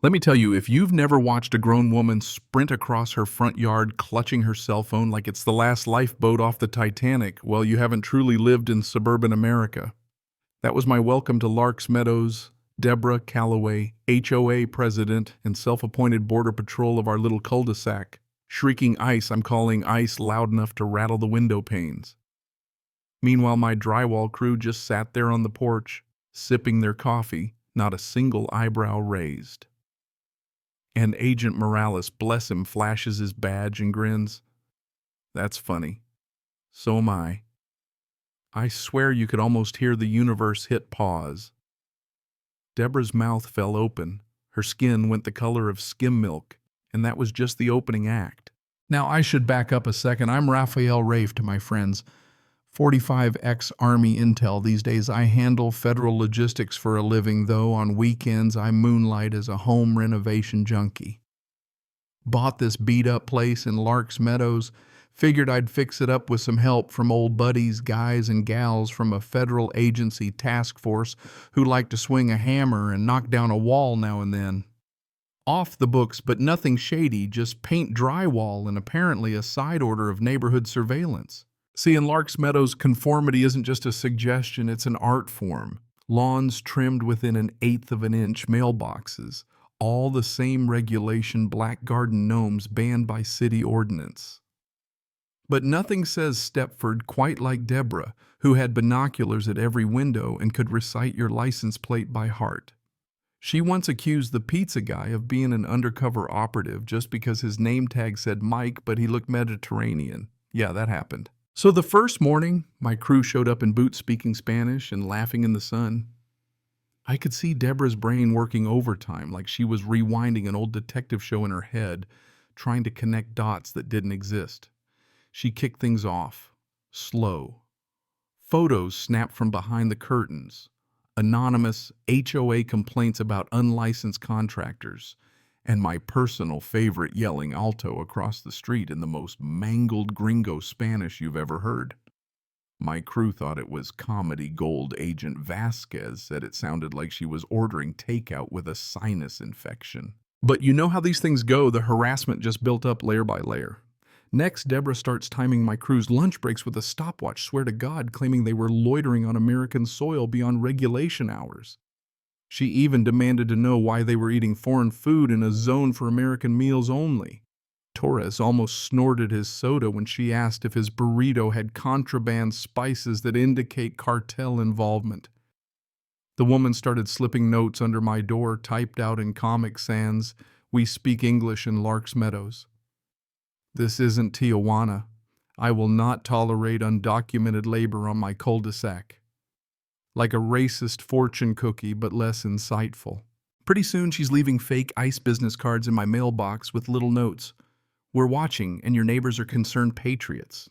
Let me tell you, if you've never watched a grown woman sprint across her front yard clutching her cell phone like it's the last lifeboat off the Titanic, well, you haven't truly lived in suburban America. That was my welcome to Larks Meadows, Deborah Calloway, HOA president and self-appointed border patrol of our little cul-de-sac. Shrieking ice, I'm calling ice loud enough to rattle the window panes. Meanwhile, my drywall crew just sat there on the porch, sipping their coffee, not a single eyebrow raised. And Agent Morales, bless him, flashes his badge and grins. That's funny. So am I. I swear you could almost hear the universe hit pause. Deborah's mouth fell open. Her skin went the color of skim milk, and that was just the opening act. Now, I should back up a second. I'm Raphael Rafe to my friends. 45 ex-Army intel. These days I handle federal logistics for a living, though on weekends I moonlight as a home renovation junkie. Bought this beat-up place in Larks Meadows, figured I'd fix it up with some help from old buddies, guys and gals from a federal agency task force who like to swing a hammer and knock down a wall now and then. Off the books, but nothing shady, just paint drywall and apparently a side order of neighborhood surveillance. See, in Larks Meadows, conformity isn't just a suggestion, it's an art form. Lawns trimmed within 1/8 of an inch, mailboxes, all the same regulation black garden gnomes banned by city ordinance. But nothing says Stepford quite like Deborah, who had binoculars at every window and could recite your license plate by heart. She once accused the pizza guy of being an undercover operative just because his name tag said Mike, but he looked Mediterranean. Yeah, that happened. So the first morning, my crew showed up in boots speaking Spanish and laughing in the sun. I could see Deborah's brain working overtime, like she was rewinding an old detective show in her head, trying to connect dots that didn't exist. She kicked things off, slow. Photos snapped from behind the curtains, anonymous HOA complaints about unlicensed contractors, and my personal favorite yelling alto across the street in the most mangled gringo Spanish you've ever heard. My crew thought it was comedy gold. Agent Vasquez said it sounded like she was ordering takeout with a sinus infection. But you know how these things go, the harassment just built up layer by layer. Next, Deborah starts timing my crew's lunch breaks with a stopwatch, swear to God, claiming they were loitering on American soil beyond regulation hours. She even demanded to know why they were eating foreign food in a zone for American meals only. Torres almost snorted his soda when she asked if his burrito had contraband spices that indicate cartel involvement. The woman started slipping notes under my door, typed out in Comic Sans, "We speak English in Larks Meadows." This isn't Tijuana. I will not tolerate undocumented labor on my cul-de-sac. Like a racist fortune cookie, but less insightful. Pretty soon she's leaving fake ICE business cards in my mailbox with little notes. "We're watching, and your neighbors are concerned patriots."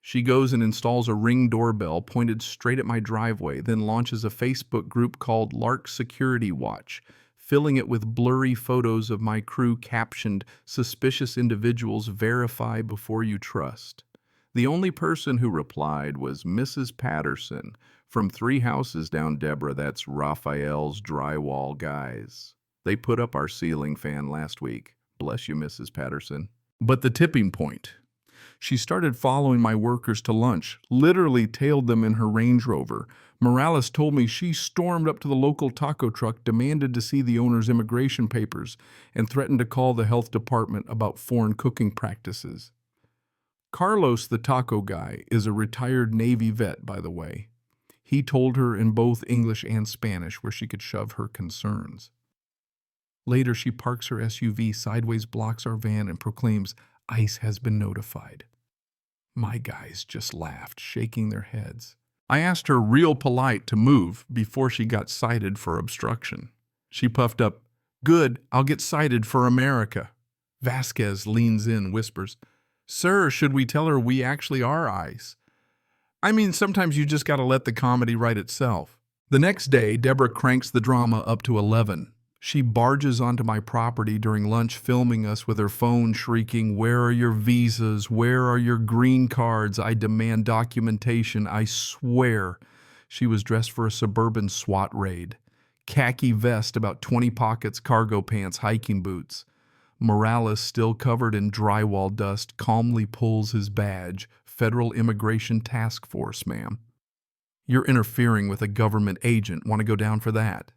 She goes and installs a Ring doorbell pointed straight at my driveway, then launches a Facebook group called Lark Security Watch, filling it with blurry photos of my crew captioned, "Suspicious individuals, verify before you trust." The only person who replied was Mrs. Patterson, from 3 houses down Deborah. That's Raphael's drywall guys. They put up our ceiling fan last week. Bless you, Mrs. Patterson. But the tipping point. She started following my workers to lunch, literally tailed them in her Range Rover. Morales told me she stormed up to the local taco truck, demanded to see the owner's immigration papers, and threatened to call the health department about foreign cooking practices. Carlos, the taco guy, is a retired Navy vet, by the way. He told her in both English and Spanish where she could shove her concerns. Later, she parks her SUV sideways, blocks our van, and proclaims, "ICE has been notified." My guys just laughed, shaking their heads. I asked her real polite to move before she got cited for obstruction. She puffed up, "Good, I'll get cited for America." Vasquez leans in, whispers, "Sir, should we tell her we actually are ICE?" I mean, sometimes you just gotta let the comedy write itself. The next day, Deborah cranks the drama up to 11. She barges onto my property during lunch, filming us with her phone, shrieking, "Where are your visas? Where are your green cards? I demand documentation." I swear she was dressed for a suburban SWAT raid. Khaki vest, about 20 pockets, cargo pants, hiking boots. Morales, still covered in drywall dust, calmly pulls his badge. Federal Immigration Task Force, ma'am. You're interfering with a government agent. Want to go down for that?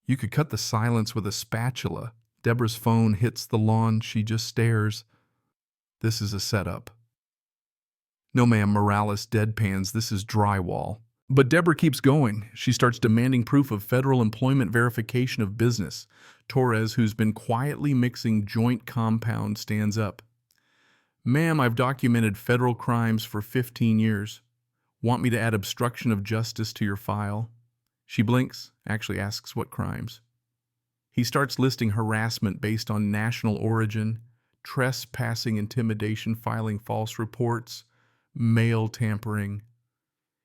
You could cut the silence with a spatula. Deborah's phone hits the lawn. She just stares. This is a setup. No, ma'am, Morales deadpans. This is drywall. But Deborah keeps going. She starts demanding proof of federal employment verification of business. Torres, who's been quietly mixing joint compound, stands up. Ma'am, I've documented federal crimes for 15 years. Want me to add obstruction of justice to your file? She blinks, actually asks what crimes. He starts listing harassment based on national origin, trespassing, intimidation, filing false reports, mail tampering.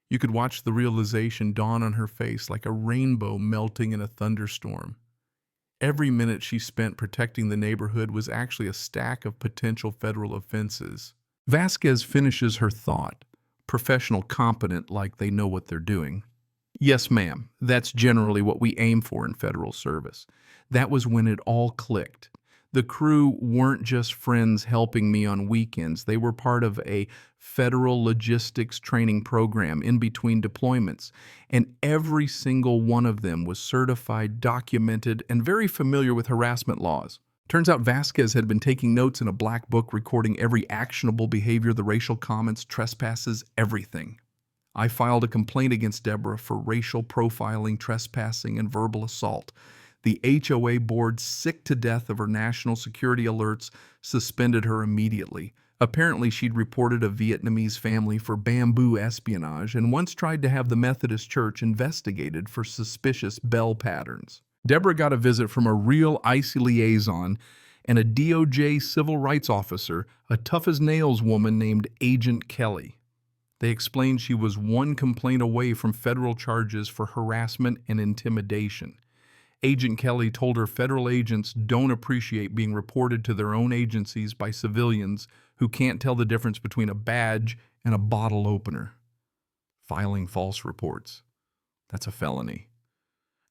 You could watch the realization dawn on her face like a rainbow melting in a thunderstorm. Every minute she spent protecting the neighborhood was actually a stack of potential federal offenses. Vasquez finishes her thought, professional competent like they know what they're doing. Yes, ma'am, that's generally what we aim for in federal service. That was when it all clicked. The crew weren't just friends helping me on weekends. They were part of a federal logistics training program in between deployments, and every single one of them was certified, documented, and very familiar with harassment laws. Turns out Vasquez had been taking notes in a black book recording every actionable behavior, the racial comments, trespasses, everything. I filed a complaint against Deborah for racial profiling, trespassing, and verbal assault. The HOA board, sick to death of her national security alerts, suspended her immediately. Apparently, she'd reported a Vietnamese family for bamboo espionage and once tried to have the Methodist Church investigated for suspicious bell patterns. Deborah got a visit from a real icy liaison and a DOJ civil rights officer, a tough-as-nails woman named Agent Kelly. They explained she was one complaint away from federal charges for harassment and intimidation. Agent Kelly told her federal agents don't appreciate being reported to their own agencies by civilians who can't tell the difference between a badge and a bottle opener. Filing false reports. That's a felony.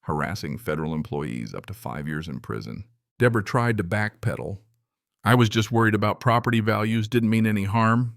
Harassing federal employees up to 5 years in prison. Deborah tried to backpedal. I was just worried about property values, didn't mean any harm.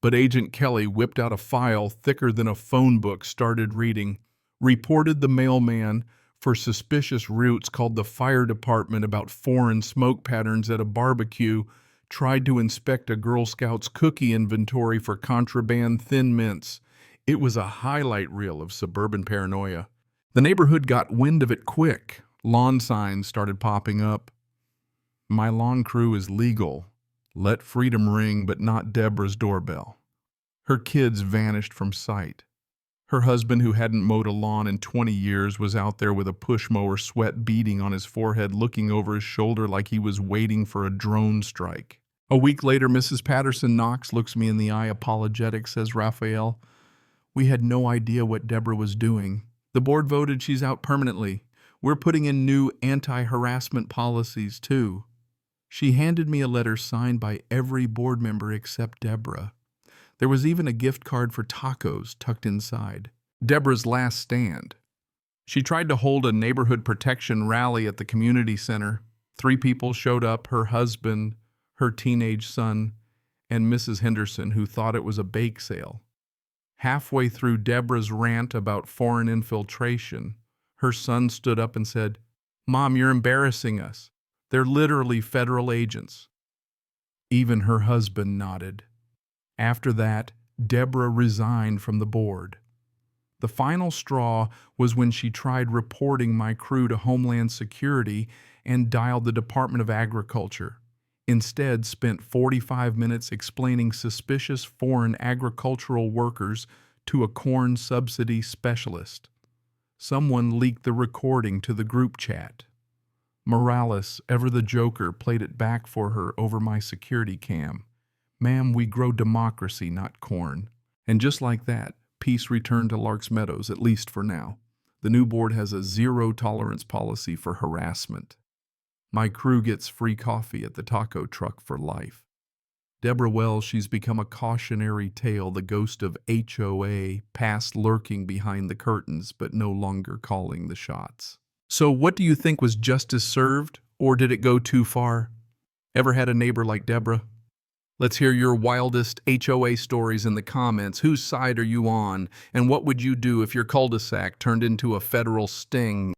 But Agent Kelly whipped out a file thicker than a phone book, started reading, reported the mailman for suspicious routes, called the fire department about foreign smoke patterns at a barbecue, tried to inspect a Girl Scouts cookie inventory for contraband Thin Mints. It was a highlight reel of suburban paranoia. The neighborhood got wind of it quick. Lawn signs started popping up. My lawn crew is legal. Let freedom ring, but not Deborah's doorbell. Her kids vanished from sight. Her husband, who hadn't mowed a lawn in 20 years, was out there with a push mower, sweat beading on his forehead, looking over his shoulder like he was waiting for a drone strike. A week later, Mrs. Patterson Knox looks me in the eye, apologetic, says Raphael. We had no idea what Deborah was doing. The board voted she's out permanently. We're putting in new anti-harassment policies, too. She handed me a letter signed by every board member except Deborah. There was even a gift card for tacos tucked inside. Deborah's last stand. She tried to hold a neighborhood protection rally at the community center. 3 people showed up, her husband, her teenage son, and Mrs. Henderson, who thought it was a bake sale. Halfway through Deborah's rant about foreign infiltration, her son stood up and said, Mom, you're embarrassing us. They're literally federal agents. Even her husband nodded. After that, Deborah resigned from the board. The final straw was when she tried reporting my crew to Homeland Security and dialed the Department of Agriculture. Instead, spent 45 minutes explaining suspicious foreign agricultural workers to a corn subsidy specialist. Someone leaked the recording to the group chat. Morales, ever the joker, played it back for her over my security cam. Ma'am, we grow democracy, not corn. And just like that, peace returned to Larks Meadows, at least for now. The new board has a zero-tolerance policy for harassment. My crew gets free coffee at the taco truck for life. Deborah Wells, she's become a cautionary tale, the ghost of HOA, past lurking behind the curtains, but no longer calling the shots. So what do you think, was justice served, or did it go too far? Ever had a neighbor like Deborah? Let's hear your wildest HOA stories in the comments. Whose side are you on? And what would you do if your cul-de-sac turned into a federal sting?